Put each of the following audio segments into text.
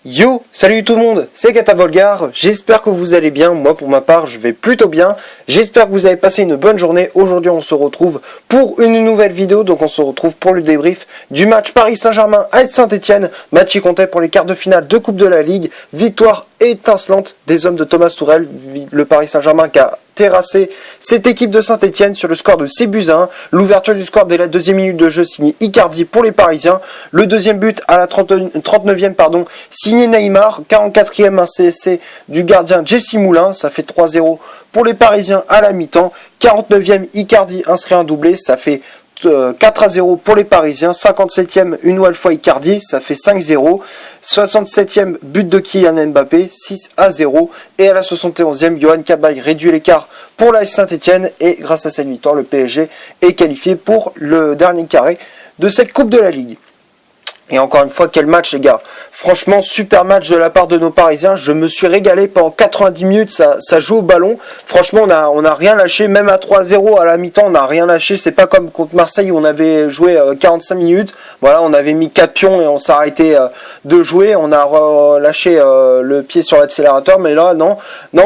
Yo, salut tout le monde, c'est Katavolgar, j'espère que vous allez bien, moi pour ma part je vais plutôt bien, j'espère que vous avez passé une bonne journée. Aujourd'hui on se retrouve pour une nouvelle vidéo, donc on se retrouve pour le débrief du match Paris Saint-Germain à Saint-Etienne, match qui comptait pour les quarts de finale de Coupe de la Ligue, victoire étincelante des hommes de Thomas Tuchel, le Paris Saint-Germain qui a terrassé cette équipe de Saint-Etienne sur le score de 6-1, l'ouverture du score dès la deuxième minute de jeu signé Icardi pour les Parisiens, le deuxième but à la 39e signé Neymar, 44e un CSC du gardien Jesse Moulin, ça fait 3-0 pour les Parisiens à la mi-temps, 49e Icardi inscrit un doublé, ça fait 4-0 pour les Parisiens, 57e une nouvelle fois Icardi, ça fait 5-0, 67e but de Kylian Mbappé, 6-0, et à la 71e, Yohan Cabaye réduit l'écart pour la Saint-Etienne, et grâce à cette victoire, le PSG est qualifié pour le dernier carré de cette Coupe de la Ligue. Et encore une fois, quel match les gars. Franchement, super match de la part de nos Parisiens. Je me suis régalé pendant 90 minutes, ça joue au ballon. Franchement, on a rien lâché, même à 3-0 à la mi-temps, on n'a rien lâché. C'est pas comme contre Marseille où on avait joué 45 minutes. Voilà, on avait mis 4 pions et on s'est arrêté de jouer. On a lâché le pied sur l'accélérateur, mais là, non,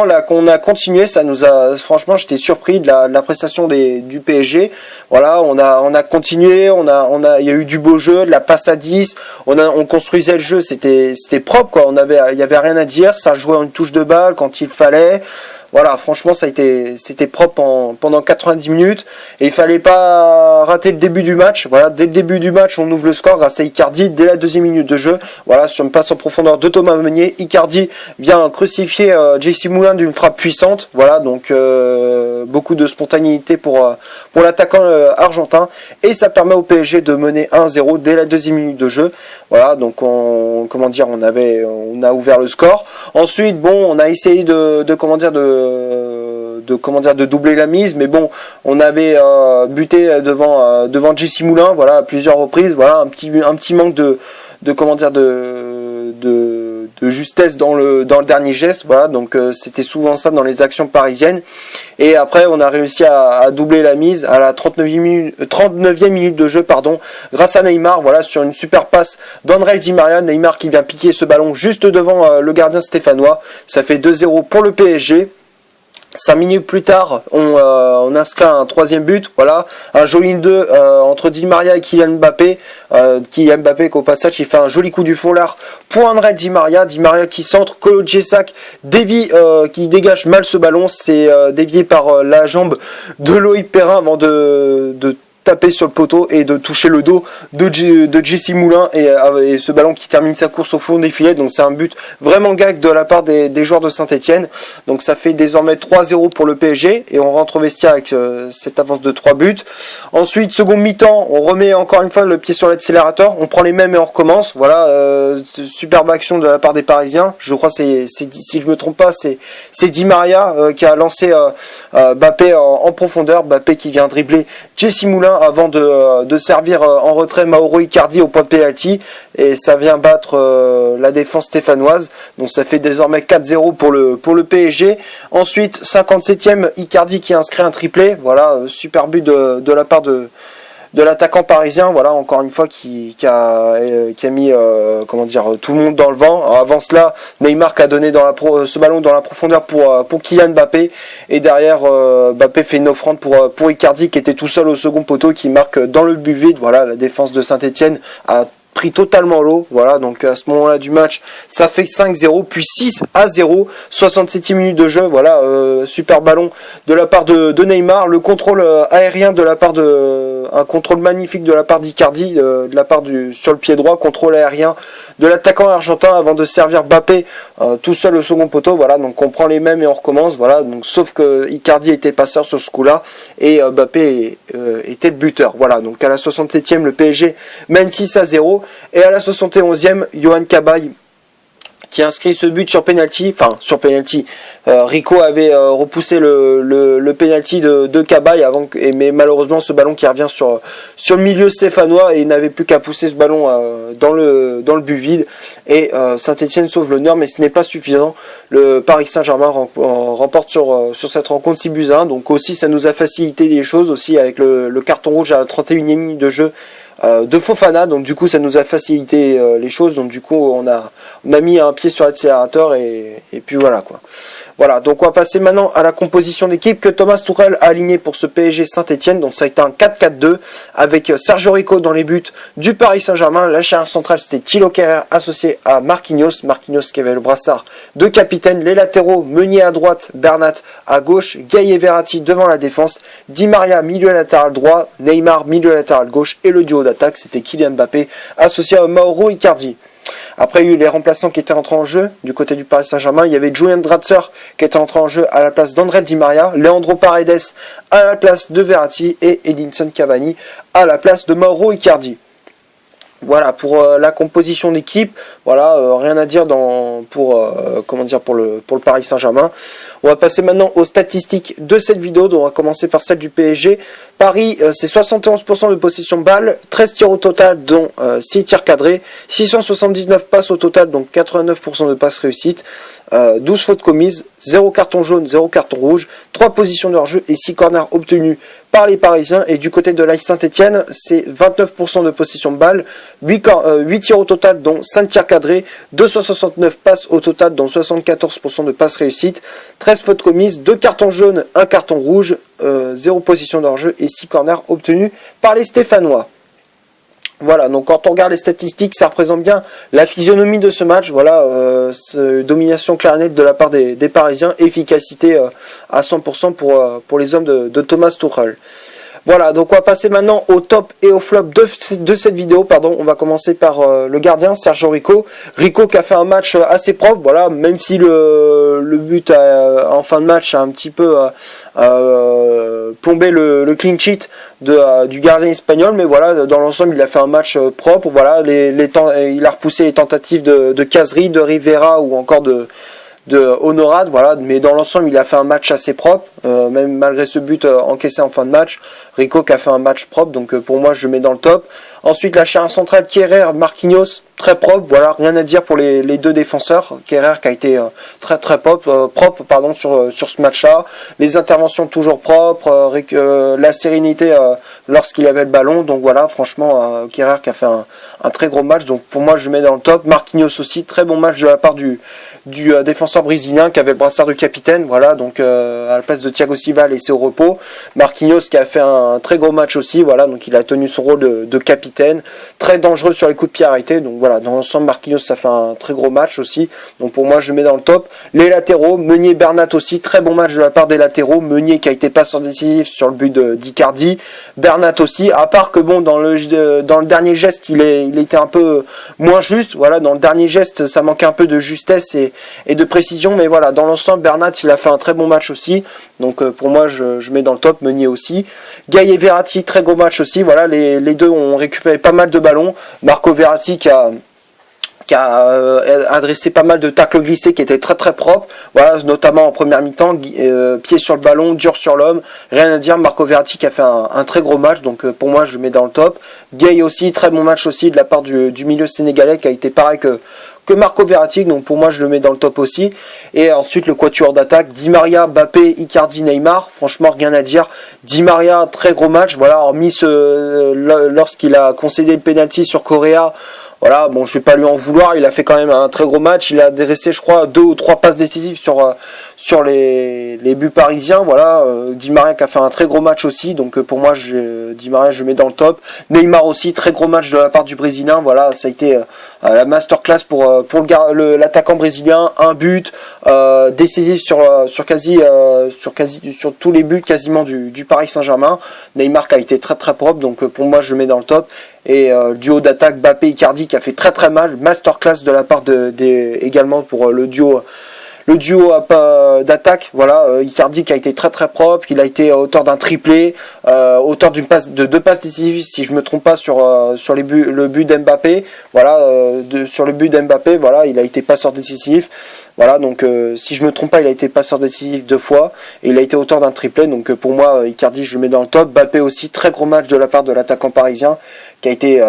là qu'on a continué, ça nous a. Franchement, j'étais surpris de la prestation du PSG. Voilà, on a continué, il y a eu du beau jeu, de la passe à 10. On construisait le jeu, c'était propre quoi. Il y avait rien à dire, ça jouait en une touche de balle quand il fallait. Voilà, franchement, c'était propre pendant 90 minutes et il fallait pas rater le début du match. Voilà, dès le début du match, on ouvre le score grâce à Icardi dès la deuxième minute de jeu. Voilà, sur une passe en profondeur de Thomas Meunier, Icardi vient crucifier Jesse Moulin d'une frappe puissante. Voilà, donc beaucoup de spontanéité pour l'attaquant argentin et ça permet au PSG de mener 1-0 dès la deuxième minute de jeu. Voilà, donc on a ouvert le score. Ensuite, bon, on a essayé de doubler la mise, mais bon, on avait buté devant Jesse Moulin, voilà, à plusieurs reprises. Voilà, un petit manque de justesse dans le dernier geste. Voilà, donc c'était souvent ça dans les actions parisiennes. Et après, on a réussi à doubler la mise à la 39e minute de jeu, grâce à Neymar. Voilà, sur une super passe d'André Di Maria. Neymar qui vient piquer ce ballon juste devant le gardien stéphanois. Ça fait 2-0 pour le PSG. 5 minutes plus tard, on inscrit un troisième but, voilà, un joli 2 entre Di Maria et Kylian Mbappé. Kylian Mbappé qu'au passage il fait un joli coup du foulard pour André Di Maria qui centre, Kolo Djesak dévie, qui dégage mal ce ballon, c'est dévié par la jambe de Loïc Perrin avant de taper sur le poteau et de toucher le dos de Jesse Moulin et ce ballon qui termine sa course au fond des filets. Donc c'est un but vraiment gag de la part des joueurs de Saint-Etienne. Donc ça fait désormais 3-0 pour le PSG et on rentre au vestiaire avec cette avance de 3 buts. Ensuite, seconde mi-temps, on remet encore une fois le pied sur l'accélérateur, on prend les mêmes et on recommence. Voilà, superbe action de la part des Parisiens. Je crois si je me trompe pas, c'est Di Maria qui a lancé Mbappé en profondeur. Mbappé qui vient dribbler Jesse Moulin avant de servir en retrait Mauro Icardi au point de pénalty et ça vient battre la défense stéphanoise. Donc ça fait désormais 4-0 pour le PSG. Ensuite, 57e, Icardi qui inscrit un triplé. Voilà, super but de la part de l'attaquant parisien, voilà, encore une fois qui a mis tout le monde dans le vent. Alors avant cela, Neymar qui a donné ce ballon dans la profondeur pour Kylian Mbappé et derrière Mbappé fait une offrande pour Icardi qui était tout seul au second poteau qui marque dans le but vide. Voilà, la défense de Saint-Etienne a pris totalement l'eau, voilà, donc à ce moment-là du match, ça fait 5-0, puis 6-0, 67e minute de jeu, voilà, super ballon de la part de Neymar, le contrôle aérien un contrôle magnifique de la part d'Icardi, sur le pied droit, contrôle aérien de l'attaquant argentin avant de servir Mbappé tout seul au second poteau, voilà, donc on prend les mêmes et on recommence, voilà, donc sauf que Icardi était passeur sur ce coup-là et Mbappé était le buteur, voilà, donc à la 67e le PSG mène 6-0 et à la 71e Yohan Cabaye qui inscrit ce but sur penalty. Rico avait repoussé le penalty de Cabaye mais malheureusement ce ballon qui revient sur le milieu stéphanois et il n'avait plus qu'à pousser ce ballon dans le but vide et Saint-Etienne sauve l'honneur, mais ce n'est pas suffisant. Le Paris Saint-Germain remporte sur cette rencontre 6-1, donc aussi ça nous a facilité des choses aussi avec le carton rouge à la 31e minute de jeu de Fofana, donc du coup ça nous a facilité les choses, donc du coup on a mis un pied sur l'accélérateur et puis voilà quoi. Voilà, donc on va passer maintenant à la composition d'équipe que Thomas Tuchel a aligné pour ce PSG Saint-Etienne. Donc ça a été un 4-4-2 avec Sergio Rico dans les buts du Paris Saint-Germain. La charnière centrale c'était Thilo Kehrer associé à Marquinhos. Marquinhos qui avait le brassard de capitaine. Les latéraux, Meunier à droite, Bernat à gauche, Gay et Verratti devant la défense, Di Maria milieu latéral droit, Neymar milieu latéral gauche et le duo d'attaque c'était Kylian Mbappé associé à Mauro Icardi. Après, il y a eu les remplaçants qui étaient entrés en jeu du côté du Paris Saint-Germain. Il y avait Julian Draxler qui était entré en jeu à la place d'André Di Maria, Leandro Paredes à la place de Verratti et Edinson Cavani à la place de Mauro Icardi. Voilà pour la composition d'équipe. Voilà, rien à dire pour le Paris Saint-Germain. On va passer maintenant aux statistiques de cette vidéo. Donc on va commencer par celle du PSG. Paris, c'est 71% de possession de balle, 13 tirs au total, dont 6 tirs cadrés, 679 passes au total, donc 89% de passes réussites, 12 fautes commises, 0 carton jaune, 0 carton rouge, 3 positions de hors-jeu et 6 corners obtenus par les Parisiens. Et du côté de l'AS Saint-Etienne, c'est 29% de possession de balle, 8 tirs au total, dont 5 tirs cadrés, 269 passes au total, dont 74% de passes réussites, 13 fautes commises, 2 cartons jaunes, 1 carton rouge, 0 position de hors-jeu et 6 corners obtenus par les Stéphanois. Voilà, donc quand on regarde les statistiques, ça représente bien la physionomie de ce match. Voilà, domination claire et nette de la part des Parisiens, efficacité à 100% pour les hommes de Thomas Tuchel. Voilà, donc on va passer maintenant au top et au flop de cette vidéo. Pardon, on va commencer par le gardien, Sergio Rico. Rico qui a fait un match assez propre, voilà, même si le but en fin de match a un petit peu plombé le clean sheet du gardien espagnol, mais voilà, dans l'ensemble il a fait un match propre. Voilà, il a repoussé les tentatives de Casery, de Rivera ou encore de Honorade, voilà, mais dans l'ensemble il a fait un match assez propre, même malgré ce but encaissé en fin de match. Rico qui a fait un match propre, donc pour moi je le mets dans le top. Ensuite la charnière centrale Kehrer, Marquinhos, très propre, voilà, rien à dire pour les deux défenseurs. Kehrer qui a été très propre sur ce match-là. Les interventions toujours propres, la sérénité lorsqu'il avait le ballon, donc voilà, franchement Kehrer qui a fait un très gros match, donc pour moi je le mets dans le top. Marquinhos aussi, très bon match de la part du défenseur brésilien qui avait le brassard de capitaine, voilà, donc à la place de Thiago Silva laissé au repos. Marquinhos qui a fait un très gros match aussi, voilà, donc il a tenu son rôle de capitaine, très dangereux sur les coups de pied arrêtés, donc voilà, dans l'ensemble Marquinhos ça fait un très gros match aussi, donc pour moi je le mets dans le top. Les latéraux, Meunier, Bernat aussi, très bon match de la part des latéraux. Meunier qui a été passeur décisif sur le but d'Icardi, Bernat aussi, à part que bon, dans le dernier geste il était un peu moins juste, voilà, dans le dernier geste ça manquait un peu de justesse et de précision, mais voilà, dans l'ensemble Bernat il a fait un très bon match aussi, donc pour moi je mets dans le top. Meunier aussi, Gay et Verratti, très gros match aussi, voilà, les deux ont récupéré pas mal de ballons. Marco Verratti qui a adressé pas mal de tacles glissés qui étaient très propres, voilà, notamment en première mi-temps, pied sur le ballon, dur sur l'homme, rien à dire. Marco Verratti qui a fait un très gros match, donc pour moi je le mets dans le top. Gay aussi, très bon match aussi de la part du milieu sénégalais qui a été pareil que Marco Verratti, donc pour moi je le mets dans le top aussi. Et ensuite le quatuor d'attaque, Di Maria, Mbappé, Icardi, Neymar, franchement rien à dire. Di Maria, très gros match, voilà, hormis lorsqu'il a concédé le penalty sur Correa. Voilà, bon, je vais pas lui en vouloir, il a fait quand même un très gros match, il a adressé je crois 2 ou 3 passes décisives sur les buts parisiens, voilà. Di Maria qui a fait un très gros match aussi, donc pour moi Di Maria je le mets dans le top. Neymar aussi, très gros match de la part du Brésilien, voilà, ça a été la masterclass pour l'attaquant brésilien, un but décisif sur tous les buts quasiment du Paris Saint-Germain. Neymar qui a été très propre, donc pour moi je le mets dans le top. Et duo d'attaque Mbappé Icardi qui a fait très mal, masterclass de la part également pour le duo d'attaque, voilà, Icardi qui a été très propre, il a été auteur d'un triplé, auteur de 2 passes décisives si je me trompe pas sur le but d'Mbappé, voilà, sur le but d'Mbappé, voilà, il a été passeur décisif. Voilà, donc si je me trompe pas, il a été passeur décisif 2 fois et il a été auteur d'un triplé, donc pour moi Icardi je le mets dans le top. Mbappé aussi, très gros match de la part de l'attaquant parisien qui a été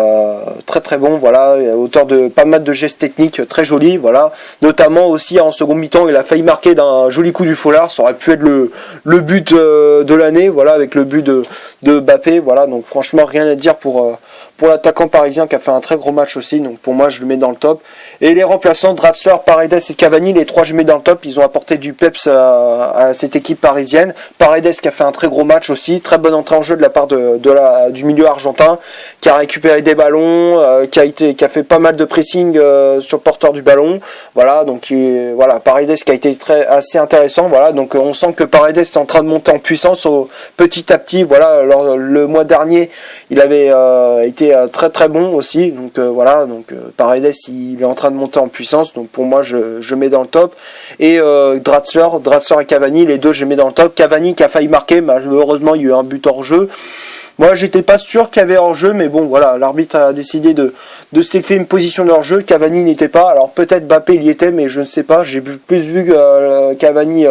très bon, voilà, auteur de pas mal de gestes techniques très jolis, voilà, notamment aussi en second mi-temps il a failli marquer d'un joli coup du foulard, ça aurait pu être le but de l'année, voilà, avec le but de Mbappé, voilà, donc franchement rien à dire pour pour l'attaquant parisien qui a fait un très gros match aussi. Donc pour moi, je le mets dans le top. Et les remplaçants, Draxler, Paredes et Cavani, les trois je mets dans le top. Ils ont apporté du peps à cette équipe parisienne. Paredes qui a fait un très gros match aussi. Très bonne entrée en jeu de la part du milieu argentin, qui a récupéré des ballons, qui a fait pas mal de pressing sur le porteur du ballon. Voilà, donc voilà, Paredes qui a été assez intéressant. Voilà, donc on sent que Paredes est en train de monter en puissance petit à petit. Voilà, le mois dernier, il avait été très très bon aussi. Donc voilà, donc Paredes il est en train de monter en puissance. Donc pour moi, je mets dans le top. Et Draxler et Cavani, les deux je mets dans le top. Cavani qui a failli marquer, malheureusement il y a eu un but hors jeu. Moi, j'étais pas sûr qu'il y avait hors-jeu, mais bon, voilà, l'arbitre a décidé de s'effectuer une position de hors-jeu. Cavani n'y était pas. Alors peut-être Mbappé il y était, mais je ne sais pas. J'ai plus vu Cavani.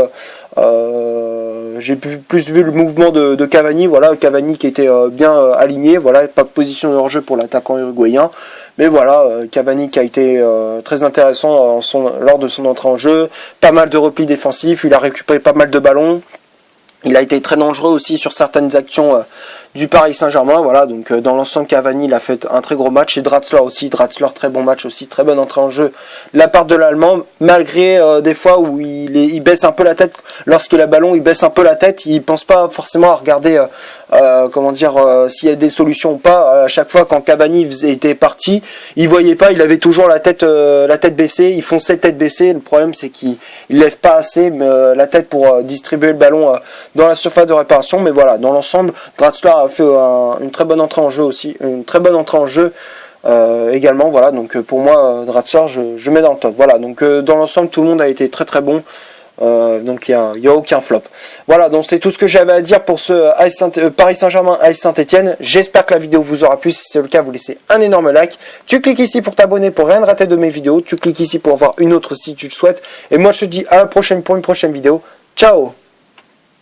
J'ai plus vu le mouvement de Cavani. Voilà, Cavani qui était bien aligné. Voilà, pas de position de hors-jeu pour l'attaquant uruguayen. Mais voilà, Cavani qui a été très intéressant lors de son entrée en jeu. Pas mal de replis défensifs. Il a récupéré pas mal de ballons. Il a été très dangereux aussi sur certaines actions du Paris Saint-Germain. Voilà, donc dans l'ensemble, Cavani il a fait un très gros match. Et Draxler aussi, Draxler très bon match aussi, très bonne entrée en jeu de la part de l'Allemand, malgré des fois où il baisse un peu la tête. Lorsqu'il a le ballon, il baisse un peu la tête. Il pense pas forcément à regarder s'il y a des solutions ou pas. À chaque fois quand Cavani était parti, il voyait pas, il avait toujours la tête baissée, il fonçait tête baissée. Le problème c'est qu'il lève pas assez la tête pour distribuer le ballon dans la surface de réparation. Mais voilà, dans l'ensemble, Draxler a fait une très bonne entrée en jeu aussi, une très bonne entrée en jeu également. Voilà, donc pour moi, Draxler, je mets dans le top. Voilà, donc dans l'ensemble, tout le monde a été très très bon. Donc il y a aucun flop. Voilà, donc c'est tout ce que j'avais à dire pour ce Paris Saint-Germain AS Saint-Etienne. J'espère que la vidéo vous aura plu. Si c'est le cas, vous laissez un énorme like. Tu cliques ici pour t'abonner pour rien rater de mes vidéos. Tu cliques ici pour voir une autre si tu le souhaites. Et moi je te dis à la prochaine pour une prochaine vidéo. Ciao.